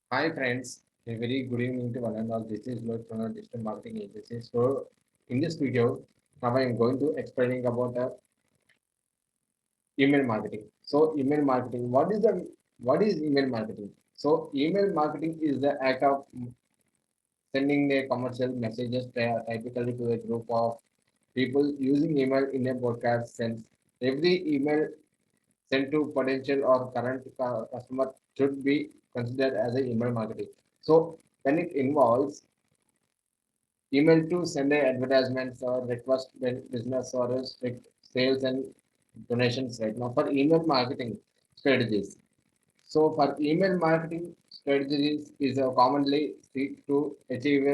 Hi friends, a very good evening to one and all. This is Lloyd from our digital marketing agency. So in this video, now I am going to explaining about the email marketing. So email marketing, what is email marketing? So email marketing is the act of sending a commercial messages typically to a group of people using email in a broadcast sense. Every email sent to potential or current customer should be considered as a email marketing. So when it involves email to send a advertisements or request business or a sales and donations right now for email marketing strategies. So for email marketing strategies is commonly seek to achieve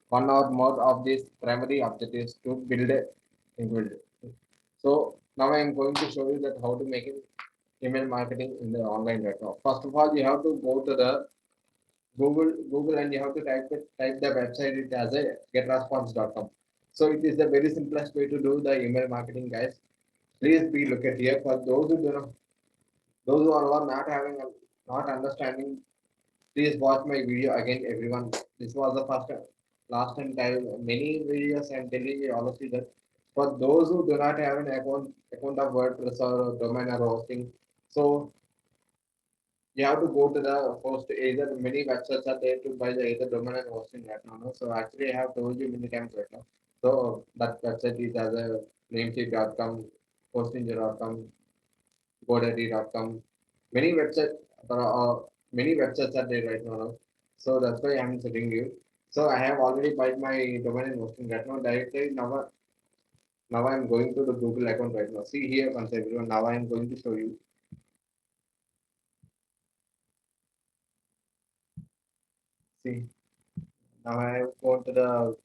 one or more of these primary objectives to build a build. So now I am going to show you that how to make it email marketing in the online right now. First of all, you have to go to the Google and you have to type the website it as a getresponse.com. So it is the very simplest way to do the email marketing, guys. Please be look at here for those who do not, those who are not having not understanding. Please watch my video again, everyone. This was the first last time many videos and telling you all of you that for those who do not have an account of WordPress or domain or hosting, so you have to go to the host. Either many websites are there to buy the either domain and hosting right now. No? So actually I have told you many times right now. So that website is as a namesheet.com, hosting.com, godaddy.com. Many websites many websites are there right now. No? So that's why I'm telling you. So I have already bought my domain and hosting right now. Directly now I'm going to the Google account right now. See here once everyone. Now I'm going to show you. See now I have gone to the.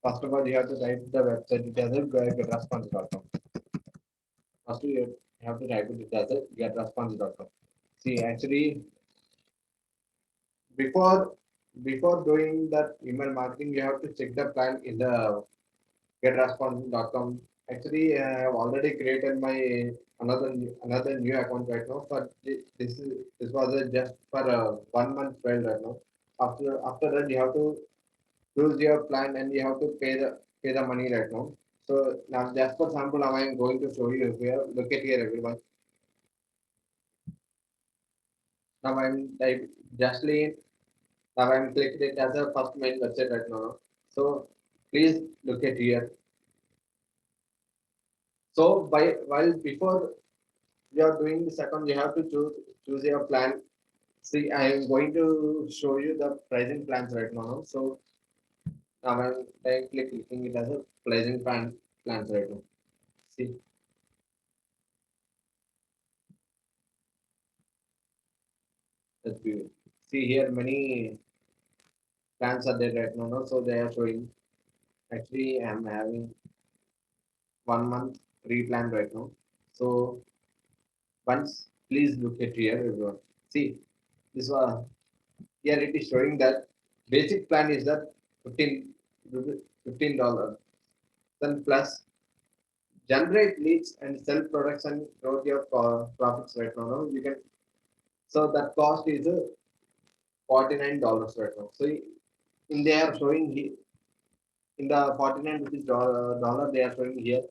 First of all, you have to type the website it as a getresponse.com. First, you have to type it as a getresponse.com. See, actually, before before doing that email marketing, you have to check the plan in the getresponse.com. Actually, I have already created my another new account right now. But this was just for a 1 month trial right now. After that, you have to choose your plan and you have to pay the money right now. So now just for example, now I am going to show you here. Look at here everyone. Now I'm type Justly now I'm clicked it as a first main website right now. So please look at here. So by while before you are doing the second, you have to choose your plan. See, I am going to show you the pricing plans right now. So now I'm directly clicking it as a pricing plans right now. See, that's beautiful. See here many plans are there right now. No? So they are showing. Actually, I'm having 1 month free plan right now. So once, please look at here, everyone. See, this one here it is showing that basic plan is that 15 $15. Then plus generate leads and sell products and grow your profits right now. No? You can so that cost is $49 right now. So in they are showing in the 49 rupees dollar they are showing here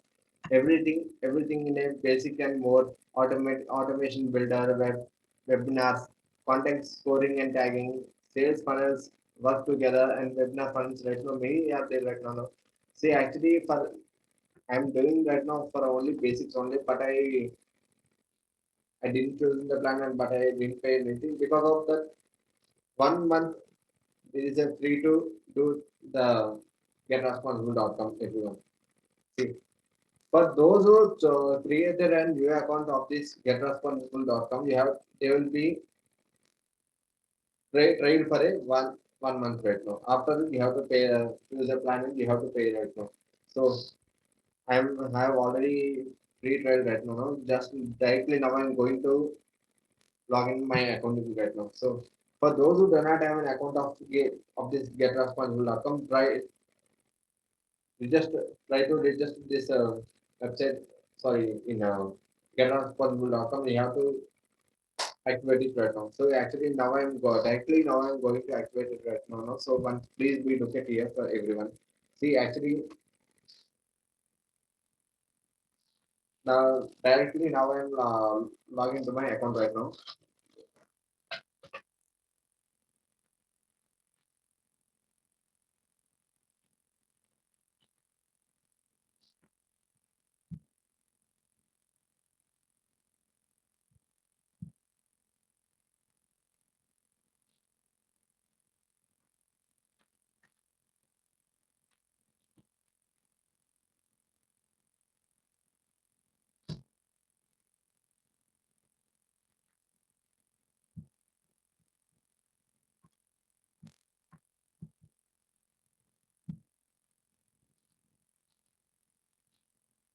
everything in a basic and more automation builder webinars, content scoring and tagging, sales funnels work together and webinar funnels right now many are there right now. See actually for I'm doing right now for only basics only, but I didn't choose the plan and but I didn't pay anything because of that 1 month. It is a free to do the getresponsible.com everyone. See, for those who created a new account of this getresponsible.com, you have they will be tried for a one month right now. After that, you have to pay user plan and you have to pay right now. So I have already free trial right now. No? Just directly now I'm going to log in my account right now. So for those who do not have an account of this getresponsible.com, you just try to register this website. Sorry, in getresponsible.com, you have to activate it right now. So actually now directly now I'm going to activate it right now. No? So once please we look at here for everyone. See actually now directly now I'm logging to my account right now.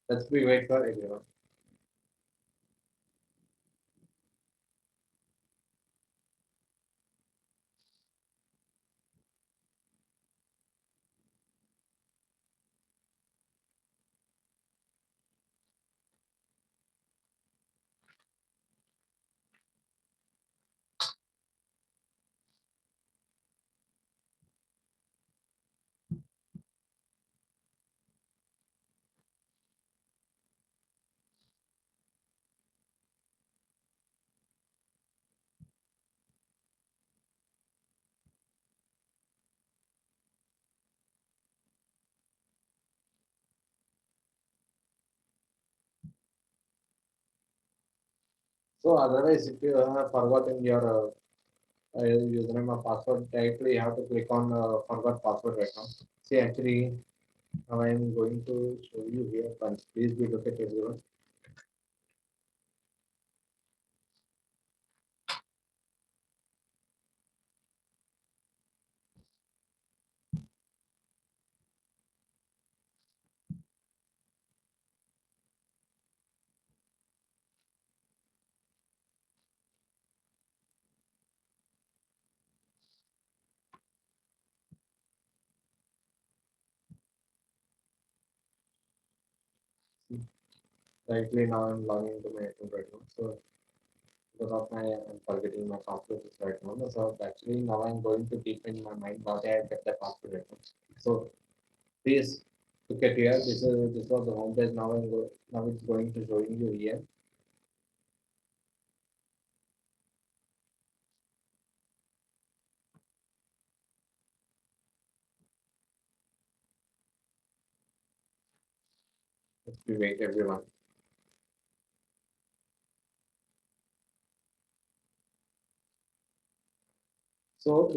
Let's be wait for everyone. So otherwise if you have forgotten your username or password, directly you have to click on forgot password right now. See actually now I'm going to show you here once please be look at everyone. See, directly now I'm logging into my account right now. So because of my I'm forgetting my password is right now. No? So actually now I'm going to keep in my mind what I have kept the password right now. So please look at here. This was the home page. Now it's going to showing you here. Let's be wait everyone. So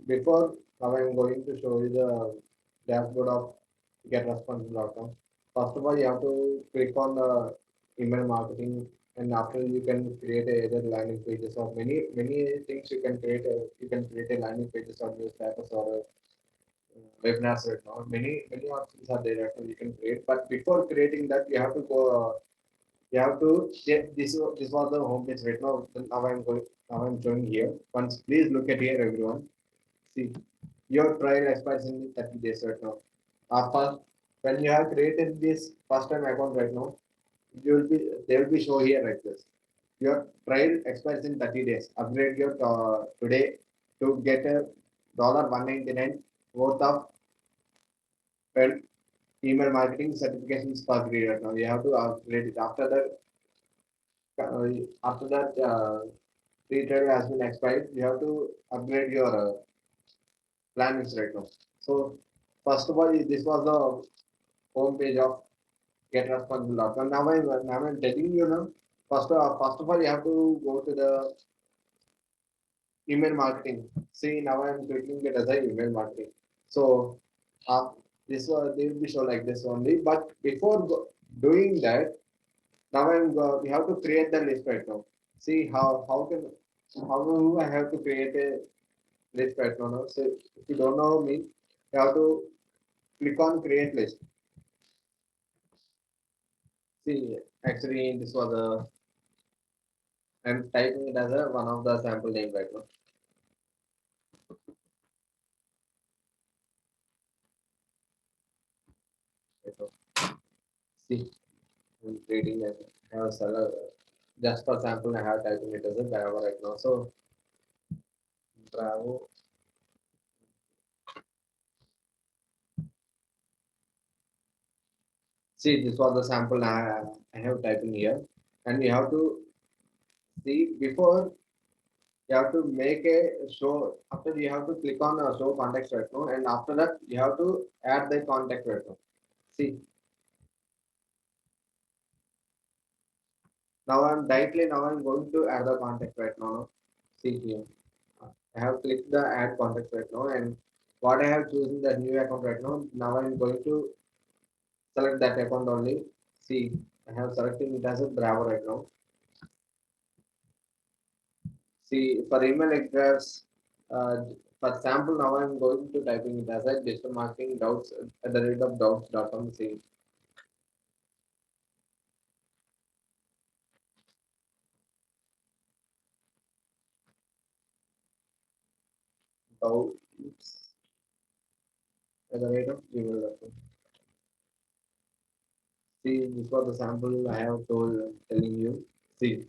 before now I'm going to show you the dashboard of GetResponsible.com. First of all, you have to click on the email marketing, and after you can create either landing pages or many things you can create. You can create a landing pages or your status or webinars right now. Many options are there that you can create. But before creating that, you have to go. You have to this was the home page right now. Now I'm showing here. Once please look at here everyone. See, your trial expires in 30 days right now. After when you have created this first time account right now, you will be they will be show here like this. Your trial expires in 30 days. Upgrade your today to get a $199 worth of well, email marketing certifications per grade right now. You have to upgrade it uh, after that free trial has been expired. You have to upgrade your plans right now. So first of all, this was the home page of GetResponsible.com. Now I'm telling you now. First of all, you have to go to the email marketing. See, now I'm clicking it as a email marketing. So uh, this was they will be show like this only. But before doing that, now we have to create the list right now. See how do I have to create a list right now? No? So if you don't know me, you have to click on create list. See, actually this was a I'm typing it as a one of the sample name right now. Right now. See, I'm creating a seller. Just for example, I have typing it as a Bravo right now. So Bravo. See, this was the sample I have typing here, and you have to see before you have to make a show. After you have to click on a show context right now, and after that you have to add the contact right now. See, now I'm going to add the contact right now. See here. I have clicked the add contact right now, and what I have chosen the new account right now. Now I'm going to select that account only. See, I have selected it as a Bravo right now. See, for email address, for example, now I'm going to typing it as a digital marketing doubts at the rate of doubts.com. See, doubts at the rate of gmail.com. See, this was the sample I have told telling you. See,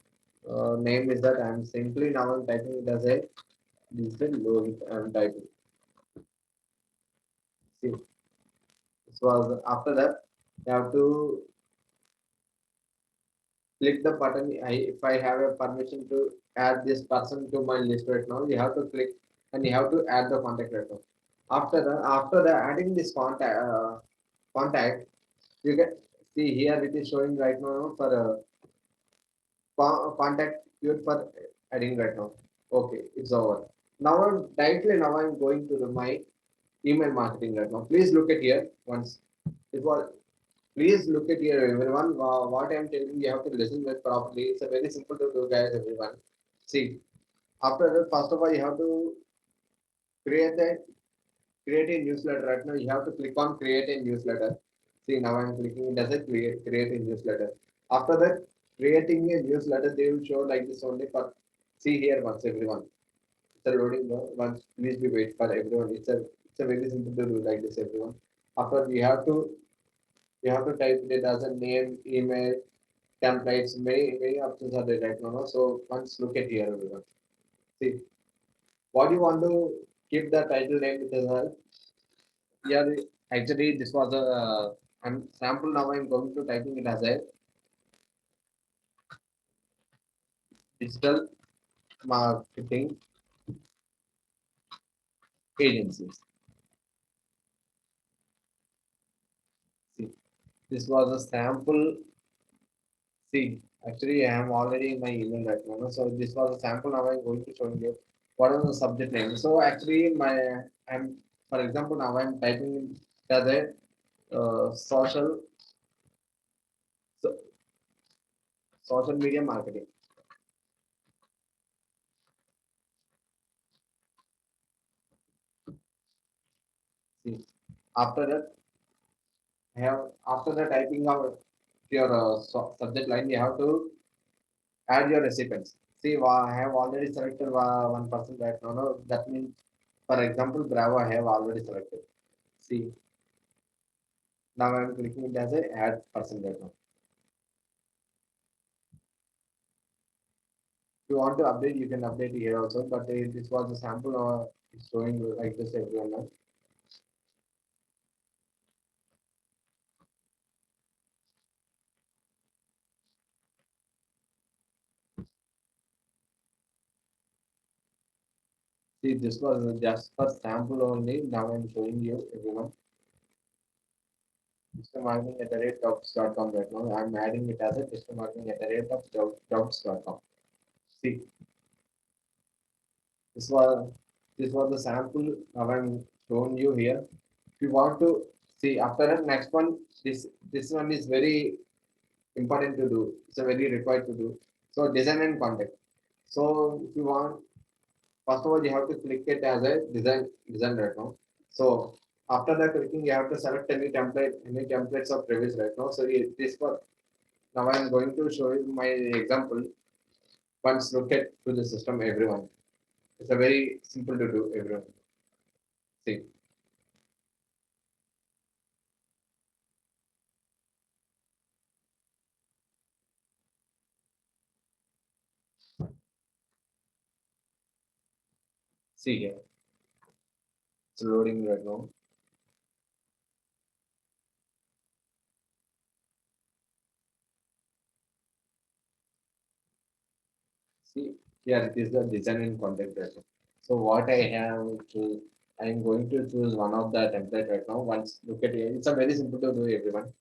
name is that I'm simply now I'm typing it as a digital Lohit. I'm typing. See, this was after that. You have to click the button. If I have a permission to add this person to my list right now, you have to click and you have to add the contact right now. After the adding this contact, you can see here it is showing right now for contact queued for adding right now. Okay, it's over. Now I'm going to my email marketing right now. Please look at here once. It was Please look at here, everyone. What I am telling you have to listen with properly. It's a very simple to do, guys, everyone. See, after that, first of all, you have to create a create a newsletter. Right now, you have to click on create a newsletter. See, now I'm clicking it as a create a newsletter. After that, creating a newsletter, they will show like this only for see here once everyone. It's a loading once. Please be wait for everyone. It's a very simple to do like this, everyone. After you have to type it as a name, email, templates, many options are there right now. No? So once look at here, everyone. See, what you want to keep the title name with as yeah, actually this was a I'm sample now I'm going to typing it as a digital marketing agencies. See, this was a sample. See, actually I am already in my email right now. No? So this was a sample now I'm going to show you what is the subject name. So actually I'm for example now I'm typing it as a social so, social media marketing. See, after that, have after the typing of your subject line, you have to add your recipients. See, I have already selected one person right now. No, that means, for example, Bravo, I have already selected. See, now I am clicking it as a add person right now. If you want to update, you can update here also. But this was a sample, it's showing like this everyone. Now. See, this was just for sample only. Now I'm showing you everyone. System marketing at the rate jobs.com right now. I'm adding it as a system marketing at the rate of jobs.com. See, this was this was the sample now I'm showing you here. If you want to see after that next one, this one is very important to do. It's a very required to do. So design and content. So if you want, first of all, you have to click it as a design right now. So after that clicking, you have to select any templates of previous right now. So this was now I'm going to show you my example. Once look at to the system, everyone. It's a very simple to do, everyone. See, See here, it's loading right now. See here, it is the design and content right now. So what I have to, I'm going to choose one of the template right now. Once look at it, it's a very simple to do everyone.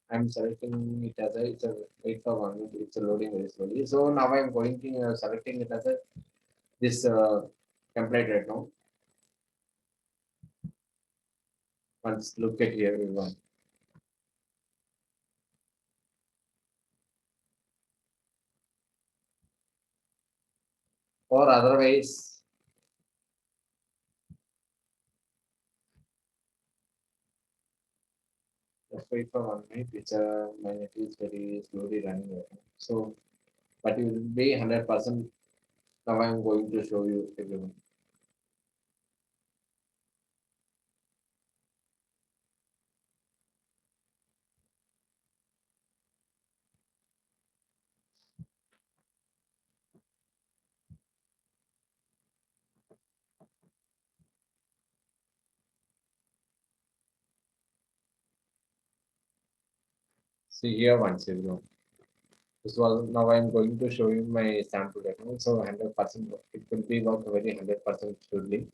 I'm selecting it as a, it's a wait for 1 minute, it's a loading very slowly. So now I'm going to selecting it as a this template right now. Once look at here everyone. Or otherwise, just wait for 1 minute. It's my net is very slowly running right now. So but it will be 100%. Now I'm going to show you everyone. See here once everyone. This was now I'm going to show you my sample right now. So 100% it will be work very 100% smoothly.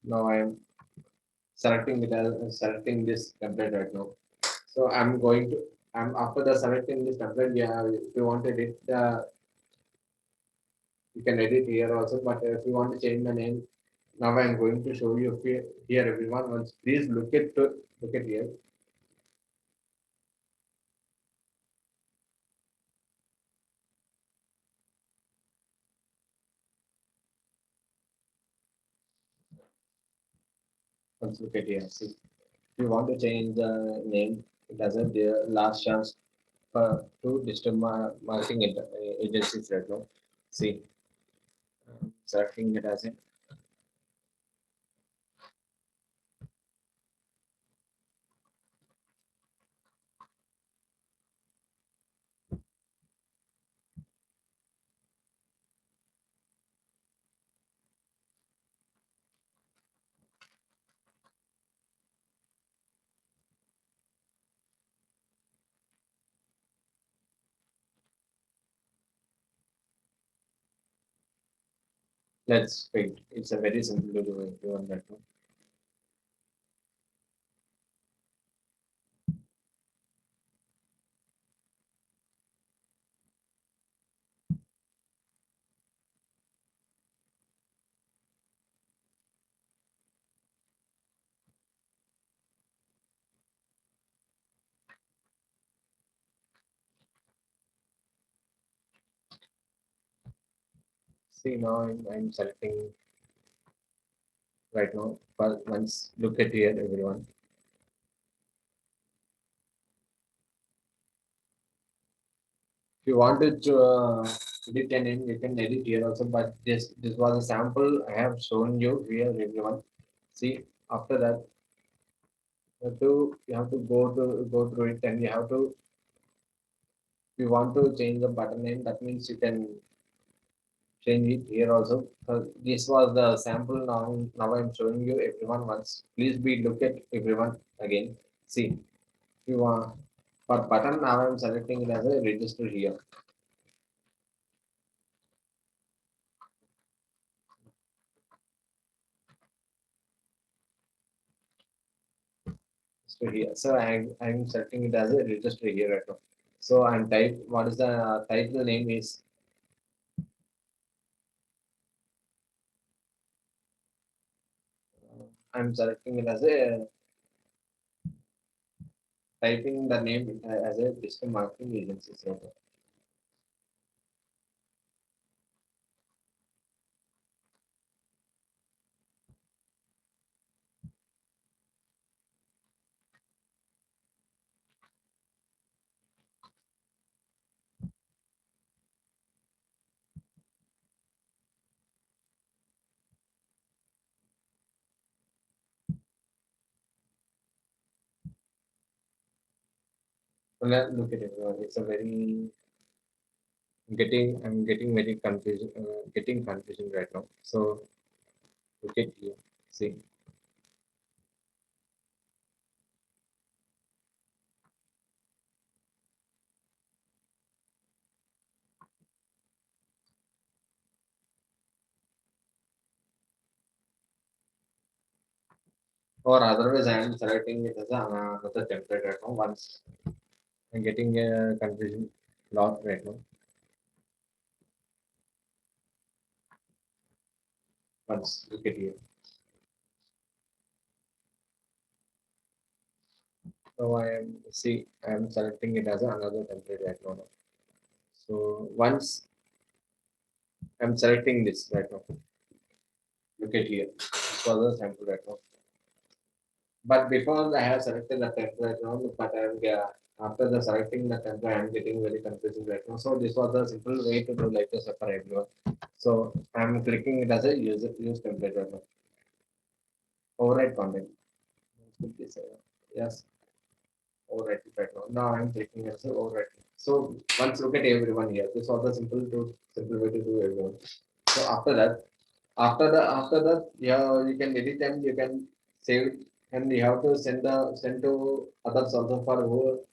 Now I am selecting it as selecting this template right now. So I'm going to I'm after the selecting this template. Yeah, if you want to edit the you can edit here also. But if you want to change the name, now I'm going to show you here everyone. Once please look at here. Once look at here. See, if you want to change the name, it has a the last chance to digital marketing agencies right now. See, selecting it as a let's wait. It's a very simple to do everyone right now. See now I'm selecting right now. But once look at here everyone. If you want to edit a name, you can edit here also. But this was a sample I have shown you here everyone. See after that you have to go through it and you have to if you want to change the button name that means you can change it here also. This was the sample now I'm showing you everyone once. Please be look at everyone again. See if you want for button now I'm selecting it as a register here. So here so I'm selecting it as a register here right now. So I'm type what is the title name is I'm selecting it as a typing the name as a digital marketing agency. So let's look at it. It's a very I'm getting very confusing, getting confusing right now. So look at here. See, or otherwise I am selecting it as another template right now. Once I'm getting a confusion lot right now. Once look at here. So I am selecting it as another template right now. So once I'm selecting this right now. Look at here. This was a sample right now. But before I have selected the template now, but after the selecting the template, I'm getting very confusing right now. So this was a simple way to do like this for everyone. So I'm clicking it as a use template right now. Override content. Yes, override it right now. Now I'm clicking as a override. So once look at everyone here. This was the simple way to do everyone. So after that, yeah, you can edit them, you can save it, and you have to send to others also for who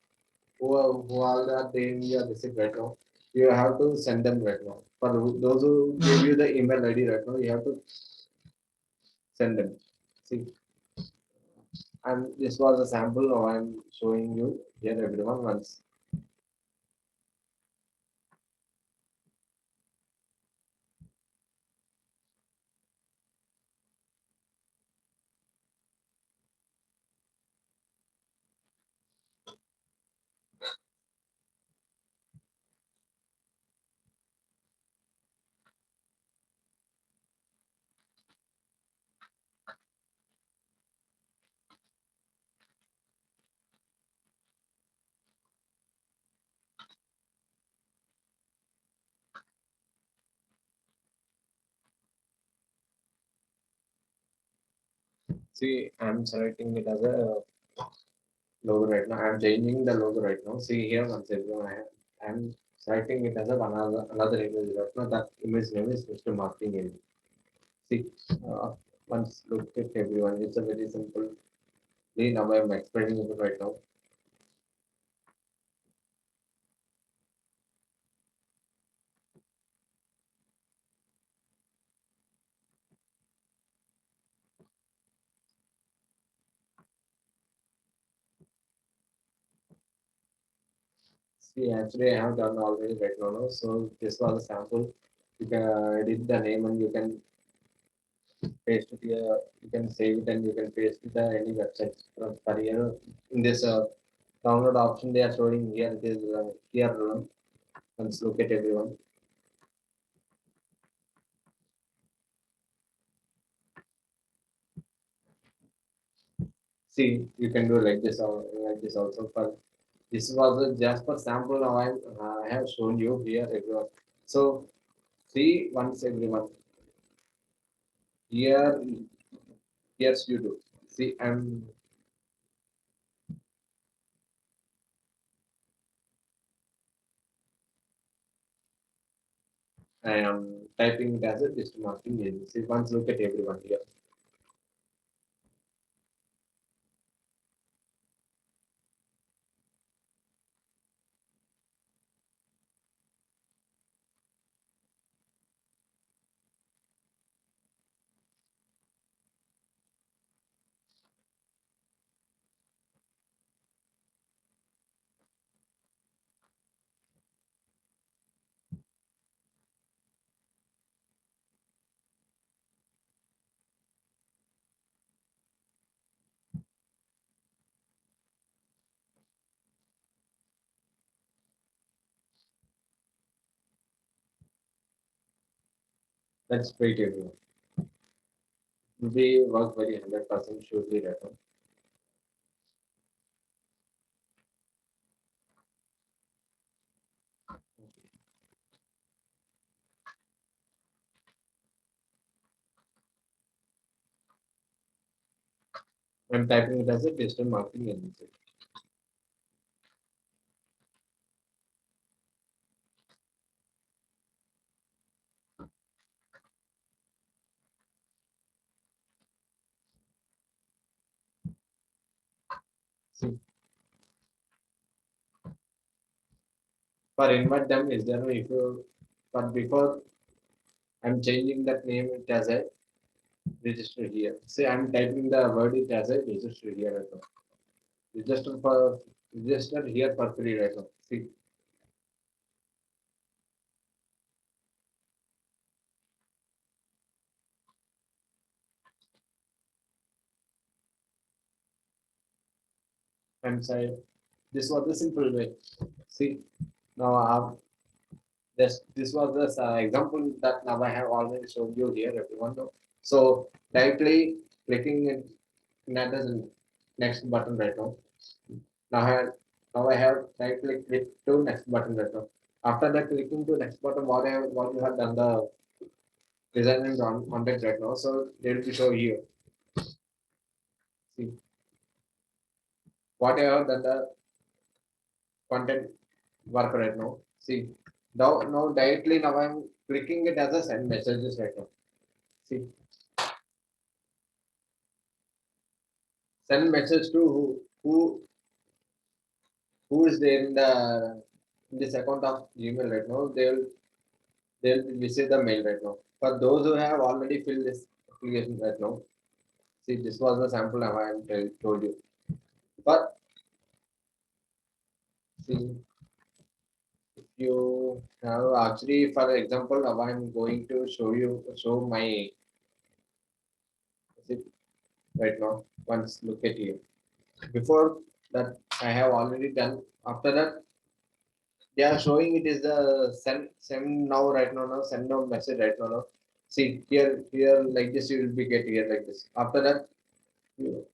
all are they in your visit right now. You have to send them right now. For those who give you the email ID right now, you have to send them. See, and this was a sample of I'm showing you here everyone once. See, I'm selecting it as a logo right now. I'm changing the logo right now. See here once everyone I'm selecting it as a another image right now. That image name is Mr. Marketing Image. See, uh, once look at everyone. It's a very simple. Now I'm explaining it right now. See, actually I have done already right now. No? So this was a sample. You can edit the name and you can paste it here. You can save it and you can paste it on any website for here. In this download option they are showing here. It is here. Once look at everyone. See, you can do like this or like this also. For this was just for sample. Now I have shown you here everyone. So see once everyone here. Yes, you do. See, I am typing it as a digital marketing agency. Once look at everyone here. Let's wait everyone. We work very 100% surely right now. I'm typing it as a digital marketing agency. See, for invite them is there if you, but before I'm changing that name it as a register here. Say I'm typing the word it as a register here right now. Register for register here for free right now. See, I'm sorry. This was the simple way. See, now this was the example that now I have already shown you here, everyone. Know. So directly clicking in at the next button right now. Now I have directly click to next button right now. After that clicking to next button, what you have done the design and content right now. So they will be show here. See what I have done the content work right now. See now directly now I'm clicking it as a send messages right now. See send message to who is there in this account of Gmail right now, they'll receive the mail right now. For those who have already filled this application right now, see this was the sample I am told you. But see if you have actually for example now I'm going to show my see, right now. Once look at you. Before that I have already done. After that they are showing it is the send now right now send now message right now. See here like this you will be get here like this. After that you-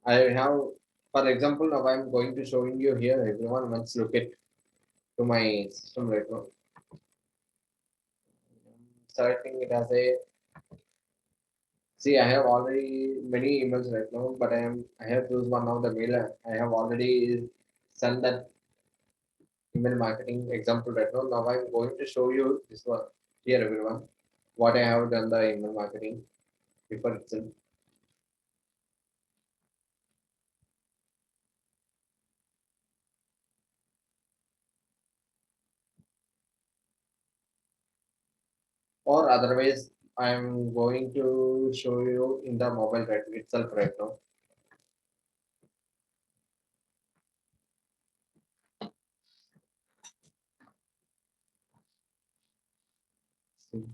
I have for example now I'm going to showing you here everyone once look at to my system right now. Starting it as a see I have already many emails right now but I have used one of the mail I have already sent that email marketing example right now. Now I'm going to show you this one here everyone what I have done the email marketing before itself. Or otherwise I'm going to show you in the mobile right itself right now. See,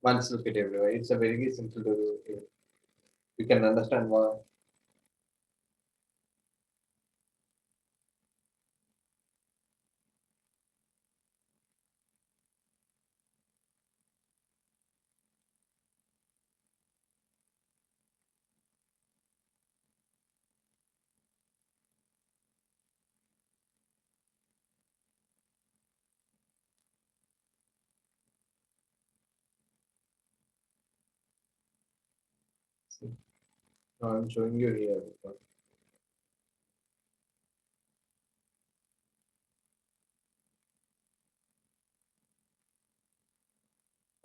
once look at everywhere. It's a very simple to do. You can understand why. See, now I'm showing you here.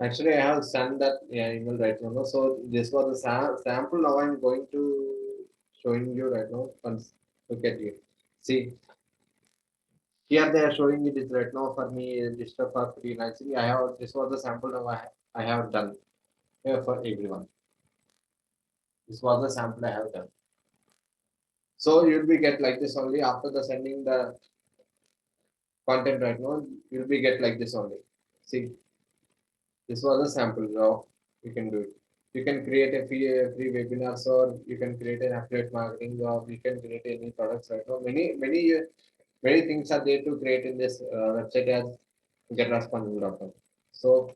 Actually, I have sent that email right now. So this was a sample. Now I'm going to showing you right now. Once look at you. See, here they are showing it is right now for me register for freelancing. I have this was the sample now I have done here for everyone. This was the sample I have done. So you'll be get like this only after the sending the content right now. You'll be get like this only. See, this was a sample now. You can do it. You can create a free webinars or you can create an affiliate marketing or you can create any products right now. Many things are there to create in this website as getresponsible.com. So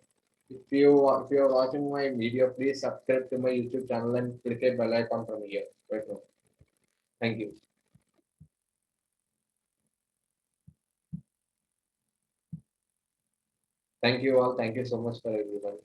if you are watching my video, please subscribe to my YouTube channel and click a bell icon from here right now. Thank you. Thank you all. Thank you so much for everyone.